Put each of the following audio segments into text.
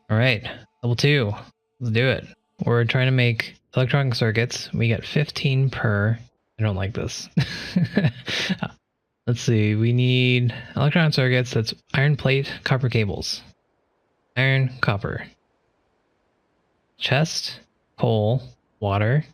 All right, level 2. Let's do it. We're trying to make electronic circuits. We get 15 per. I don't like this. Let's see. We need electronic circuits. That's iron plate, copper cables. Iron, copper. Chest, coal, water,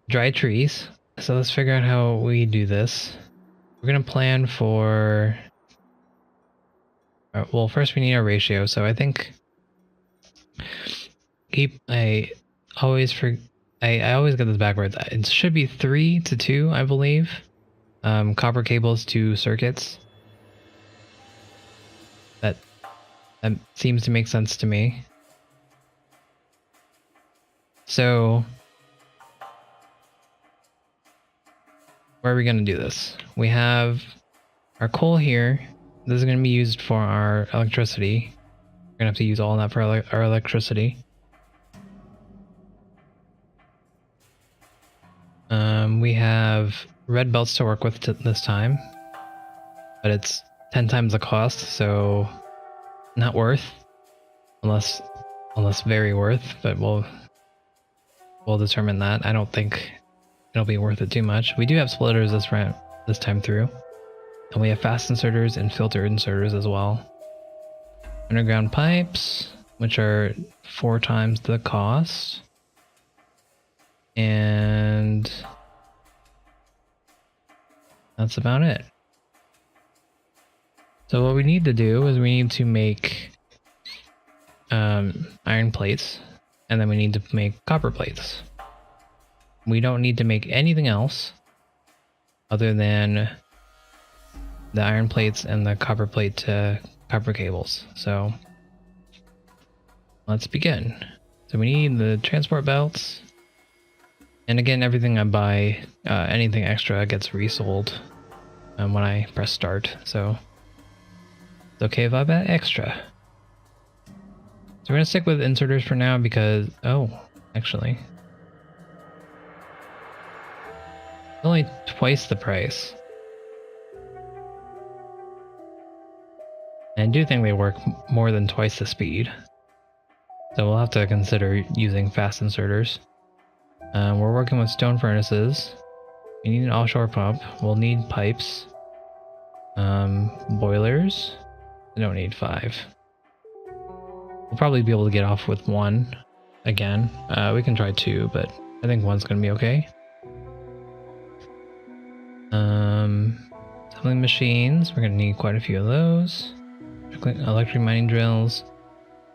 dry trees. So let's figure out how we do this. We're going to plan for... well, first we need our ratio. So I think... I always get this backwards. It should be 3 to 2, I believe. Copper cables to circuits. That seems to make sense to me. So where are we going to do this? We have our coal here. This is going to be used for our electricity. We're going to have to use all of that for our electricity. We have red belts to work with this time, but it's 10 times the cost, so not worth, unless very worth. But we'll determine that. I don't think it'll be worth it too much. We do have splitters this time through, and we have fast inserters and filter inserters as well. Underground pipes, which are 4 times the cost, and that's about it. So what we need to do is we need to make iron plates, and then we need to make copper plates. We don't need to make anything else other than the iron plates and the copper plate to copper cables. So let's begin. So we need the transport belts. And again, everything I buy, anything extra gets resold when I press start. So it's okay if I buy extra. So we're gonna stick with inserters for now because, oh, actually, only twice the price. And I do think they work more than twice the speed. So we'll have to consider using fast inserters. We're working with stone furnaces. We need an offshore pump. We'll need pipes. Boilers. I don't need 5. We'll probably be able to get off with 1 again. We can try 2, but I think 1's gonna be okay. Assembling machines. We're gonna need quite a few of those. Electric mining drills.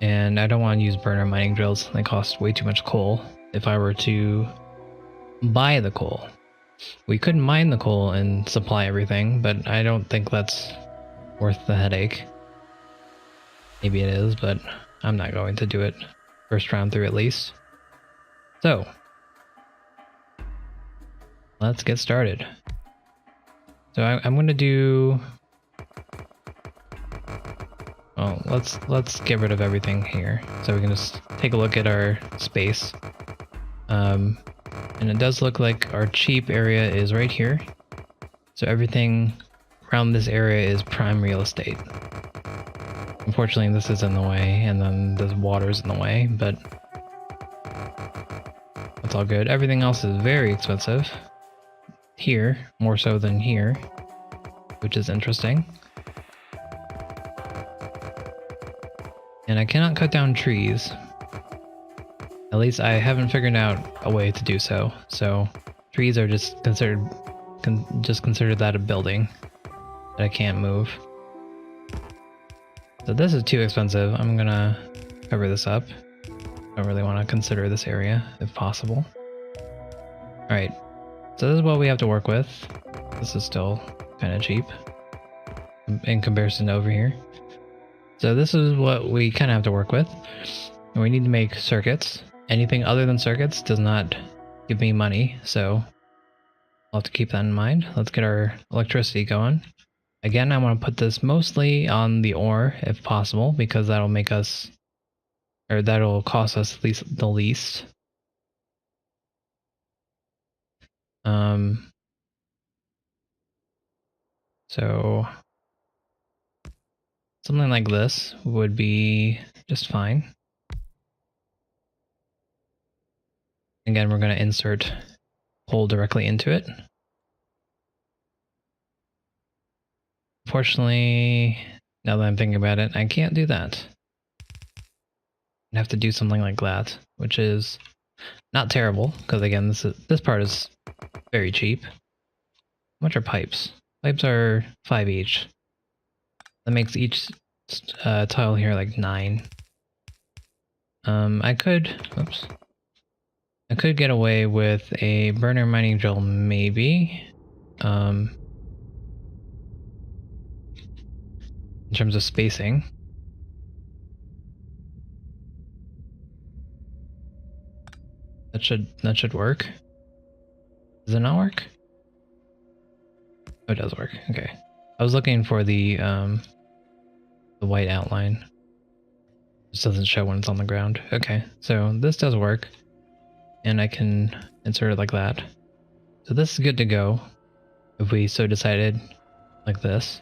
And I don't want to use burner mining drills. They cost way too much coal. If I were to buy the coal, we could mine the coal and supply everything, but I don't think that's worth the headache. Maybe it is, but I'm not going to do it first round through at least. So let's get started. So I'm going to do... oh, let's get rid of everything here so we can just take a look at our space. And it does look like our cheap area is right here. So everything around this area is prime real estate. Unfortunately, this is in the way, and then the water's in the way, but that's all good. Everything else is very expensive. Here, more so than here, which is interesting. And I cannot cut down trees. At least I haven't figured out a way to do so. So trees are just considered that a building that I can't move. So this is too expensive. I'm gonna cover this up. Don't really want to consider this area if possible. All right. So this is what we have to work with. This is still kind of cheap in comparison to over here. So this is what we kind of have to work with. And we need to make circuits. Anything other than circuits does not give me money, so I'll have to keep that in mind. Let's get our electricity going. Again, I want to put this mostly on the ore if possible, because that'll make us, or that'll cost us the least. So something like this would be just fine. Again, we're going to insert hole directly into it. Unfortunately, now that I'm thinking about it, I can't do that. I have to do something like that, which is not terrible, because again, this part is very cheap. How much are pipes? Pipes are 5 each. That makes each tile here like 9. I could get away with a burner mining drill, maybe. In terms of spacing. That should work. Does it not work? Oh, it does work. Okay. I was looking for the white outline. This doesn't show when it's on the ground. Okay, so this does work. And I can insert it like that. So this is good to go if we so decided, like this.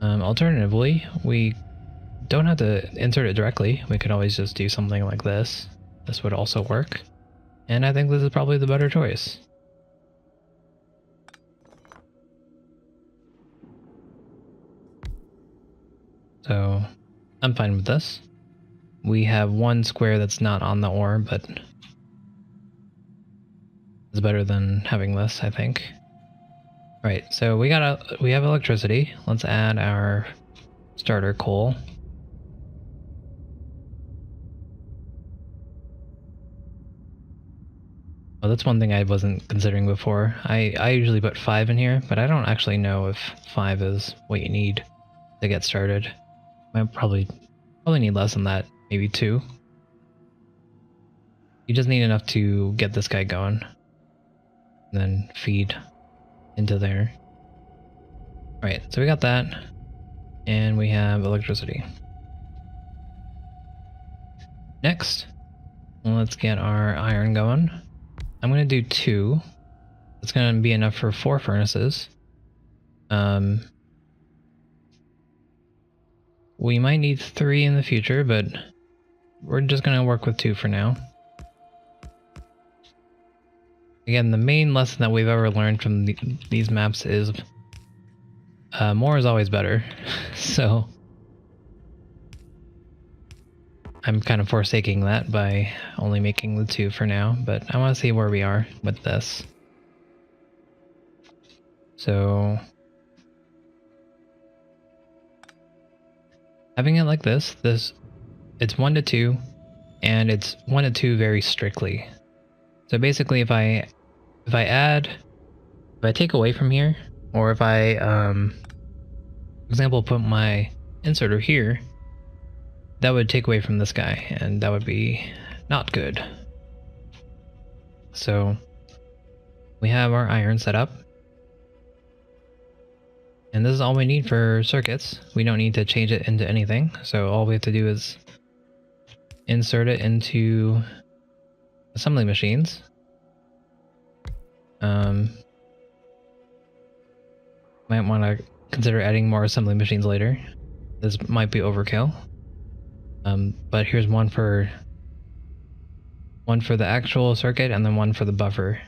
Alternatively, we don't have to insert it directly. We could always just do something like this. This would also work. And I think this is probably the better choice. So I'm fine with this. We have one square that's not on the ore, but it's better than having this, I think. Right, so we have electricity. Let's add our starter coal. Oh, that's one thing I wasn't considering before. I usually put 5 in here, but I don't actually know if 5 is what you need to get started. I probably need less than that, maybe 2. You just need enough to get this guy going, and then feed into there. Right, so we got that, and we have electricity. Next, let's get our iron going. I'm going to do 2. It's going to be enough for 4 furnaces. We might need 3 in the future, but we're just going to work with 2 for now. Again, the main lesson that we've ever learned from these maps is more is always better. So I'm kind of forsaking that by only making the 2 for now, but I want to see where we are with this. So having it like this, it's 1 to 2, and it's 1 to 2 very strictly. So basically, if I take away from here, or if I, for example, put my inserter here, that would take away from this guy, and that would be not good. So we have our iron set up. And this is all we need for circuits. We don't need to change it into anything. So all we have to do is insert it into assembly machines. Might want to consider adding more assembly machines later. This might be overkill. But here's one for the actual circuit and then one for the buffer.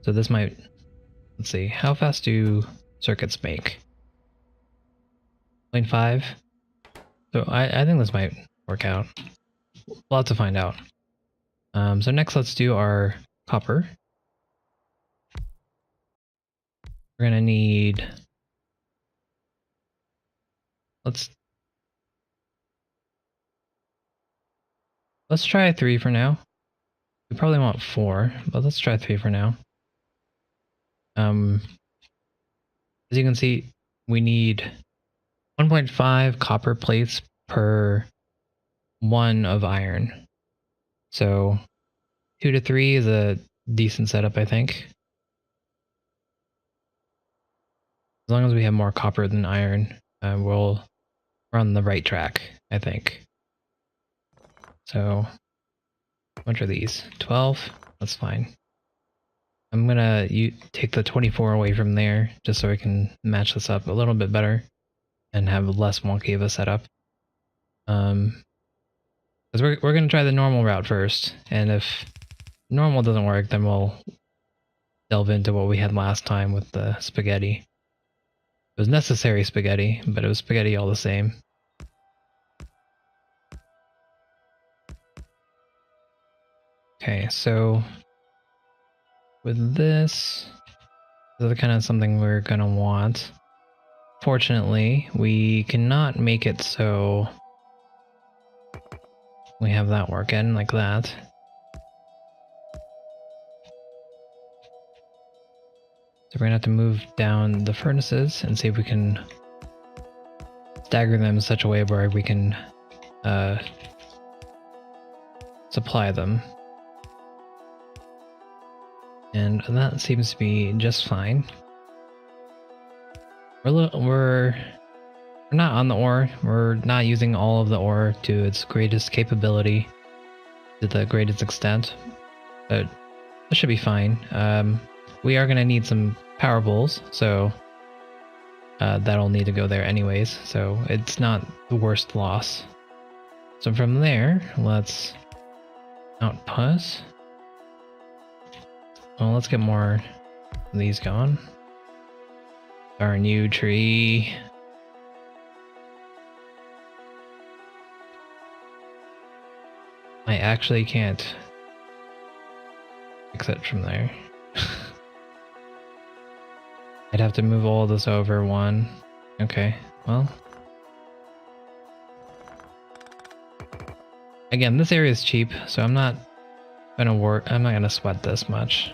So this might, let's see, how fast do circuits make? 0.5. So I think this might work out. We'll have to find out. So next let's do our copper. We're gonna need, let's try 3 for now. We probably want 4, but let's try 3 for now. As you can see, we need 1.5 copper plates per 1 of iron. So 2 to 3 is a decent setup, I think. As long as we have more copper than iron, we're on the right track, I think. So, how much are these? 12? That's fine. I'm gonna take the 24 away from there, just so I can match this up a little bit better. and have less wonky of a setup. Because we're gonna try the normal route first, and if normal doesn't work, then we'll delve into what we had last time with the spaghetti. It was necessary spaghetti, but it was spaghetti all the same. Okay, so with this is kind of something we're gonna want. Fortunately, we cannot make it so we have that working like that. So we're gonna have to move down the furnaces and see if we can stagger them in such a way where we can supply them. And that seems to be just fine. We're not on the ore. We're not using all of the ore to its greatest capability, to the greatest extent, but it should be fine. We are gonna need some power bowls, so that'll need to go there anyways, so it's not the worst loss. So from there, let's output. Well, let's get more of these going. Our new tree. I actually can't fix it from there. I'd have to move all this over one. Okay, well. Again, this area is cheap, so I'm not gonna sweat this much.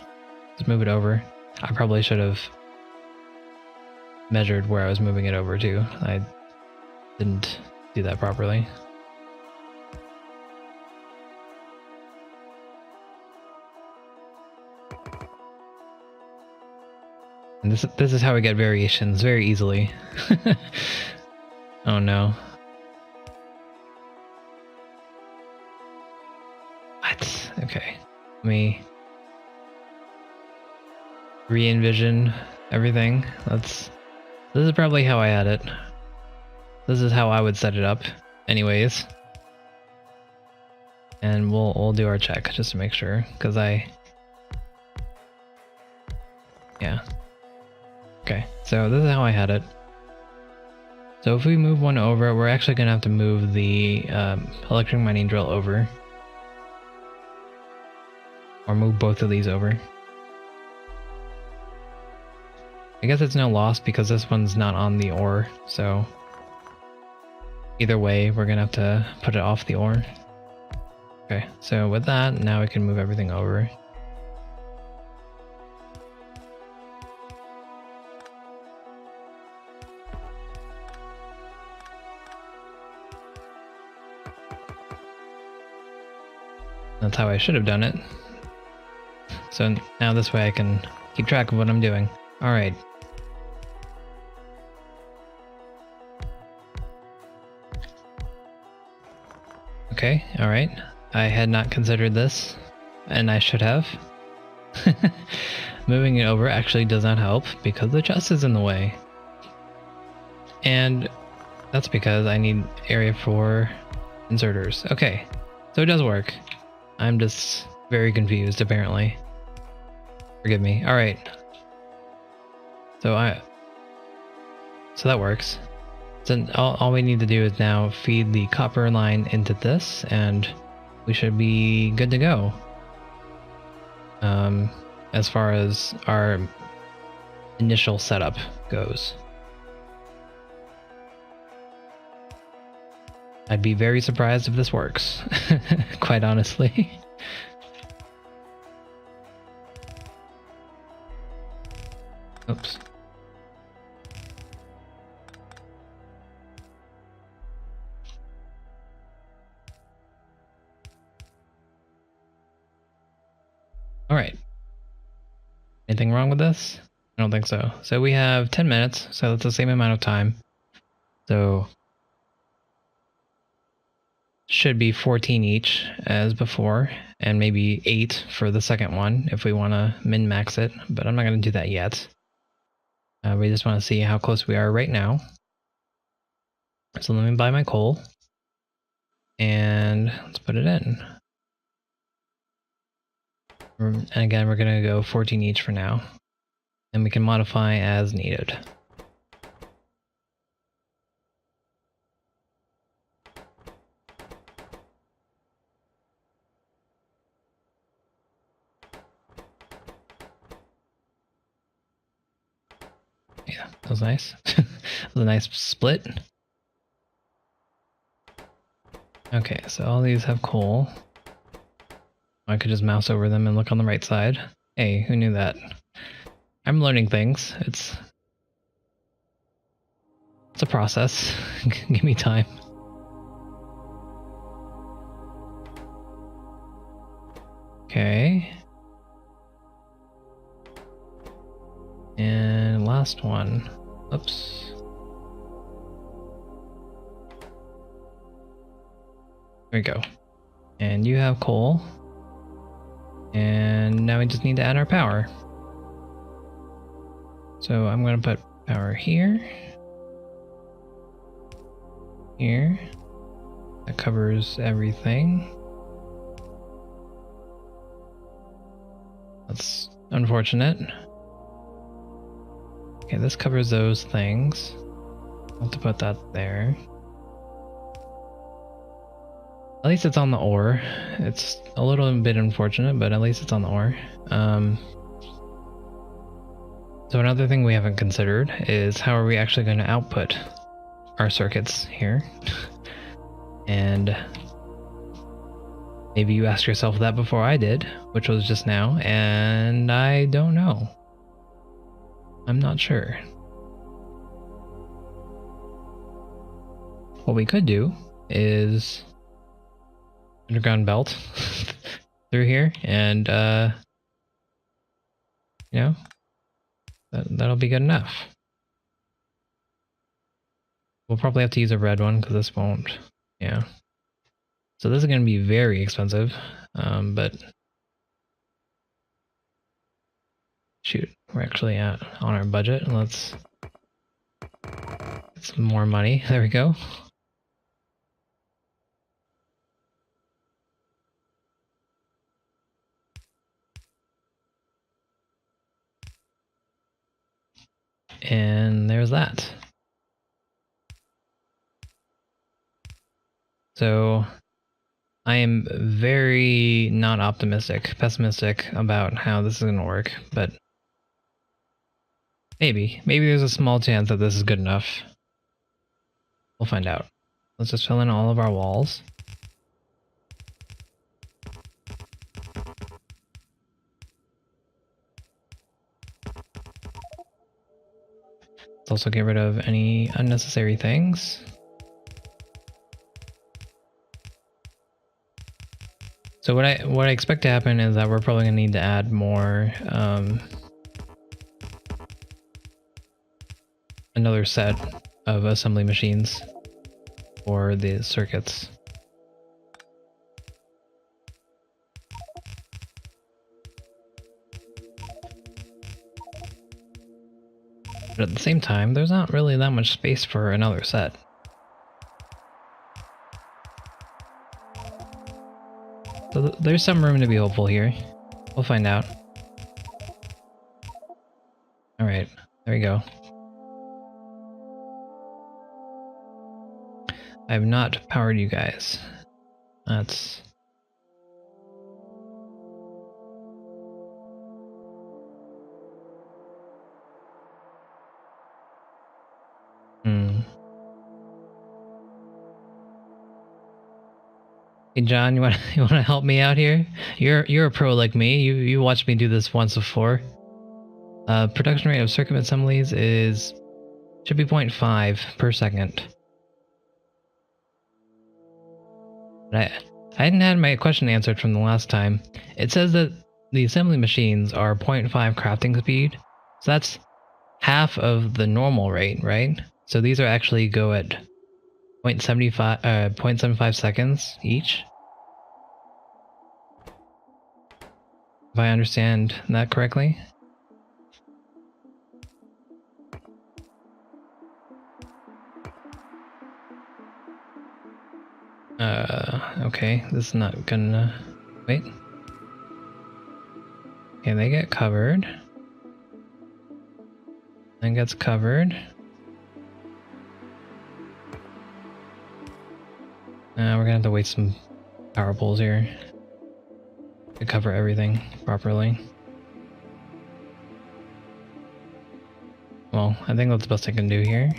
Let's move it over. I probably should have measured where I was moving it over to. I didn't do that properly. And this is how we get variations very easily. Oh no. What? Okay. Let me re-envision everything. This is probably how I had it. This is how I would set it up anyways. And we'll do our check just to make sure, because yeah. Okay, so this is how I had it. So if we move one over, we're actually gonna have to move the electric mining drill over. Or move both of these over. I guess it's no loss because this one's not on the ore, so either way, we're gonna have to put it off the ore. Okay, so with that, now we can move everything over. That's how I should have done it. So now this way I can keep track of what I'm doing. Alright. Okay, alright. I had not considered this, and I should have. Moving it over actually does not help because the chest is in the way. And that's because I need area for inserters. Okay, so it does work. I'm just very confused apparently. Forgive me. Alright. So that works. So all we need to do is now feed the copper line into this and we should be good to go. As far as our initial setup goes. I'd be very surprised if this works, quite honestly. Oops. Alright. Anything wrong with this? I don't think so. So we have 10 minutes, so that's the same amount of time. So should be 14 each as before, and maybe 8 for the second one if we want to min-max it, but I'm not going to do that yet. We just want to see how close we are right now. So let me buy my coal. And let's put it in. And again, we're going to go 14 each for now. And we can modify as needed. Yeah, that was nice. That was a nice split. Okay, so all these have coal. I could just mouse over them and look on the right side. Hey, who knew that? I'm learning things. It's a process. Give me time. Okay. And last one. Oops. There we go. And you have coal. And now we just need to add our power. So I'm going to put power here. Here. That covers everything. That's unfortunate. Okay, this covers those things. I'll have to put that there. At least it's on the ore. It's a little bit unfortunate, but at least it's on the ore. So another thing we haven't considered is how are we actually going to output our circuits here? And maybe you asked yourself that before I did, which was just now, and I don't know. I'm not sure. What we could do is underground belt through here, and you know, that'll be good enough. We'll probably have to use a red one because this won't. Yeah. So this is going to be very expensive, but shoot, we're actually on our budget. Let's get some more money. There we go. And there's that. So I am very not optimistic, pessimistic about how this is going to work, but maybe there's a small chance that this is good enough. We'll find out. Let's just fill in all of our walls. Let's also get rid of any unnecessary things. So what I expect to happen is that we're probably gonna need to add more another set of assembly machines for the circuits. But at the same time, there's not really that much space for another set. So there's some room to be hopeful here. We'll find out. Alright, there we go. I have not powered you guys. That's... Hey John, you wanna help me out here? You're a pro like me. You watched me do this once before. Production rate of circuit assemblies should be 0.5 per second. But I hadn't had my question answered from the last time. It says that the assembly machines are 0.5 crafting speed, so that's half of the normal rate, right? So these are actually go at 0.75 seconds each. If I understand that correctly. Okay, this is not gonna... Wait. Okay, they get covered. Then gets covered. We're gonna have to waste some power poles here to cover everything properly. Well, I think that's the best I can do here.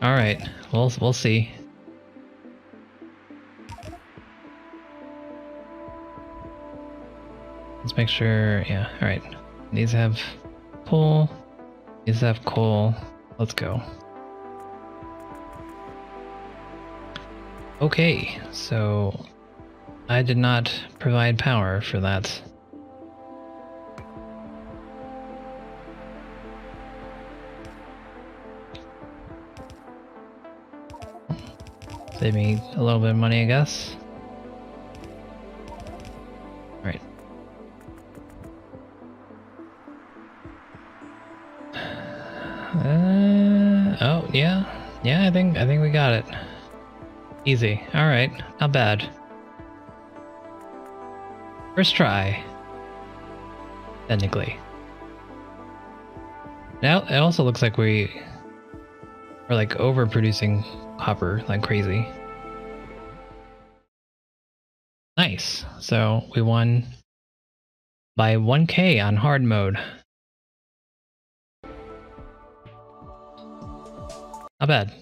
Alright, we'll see. Let's make sure, yeah, alright. Needs to have coal. Needs to have coal. Let's go. Okay, so I did not provide power for that. Save me a little bit of money, I guess. Alright. Oh, yeah. Yeah, I think we got it. Easy. Alright, not bad. First try. Technically. Now, it also looks like we're like overproducing copper like crazy. Nice. So we won by 1K on hard mode. Not bad.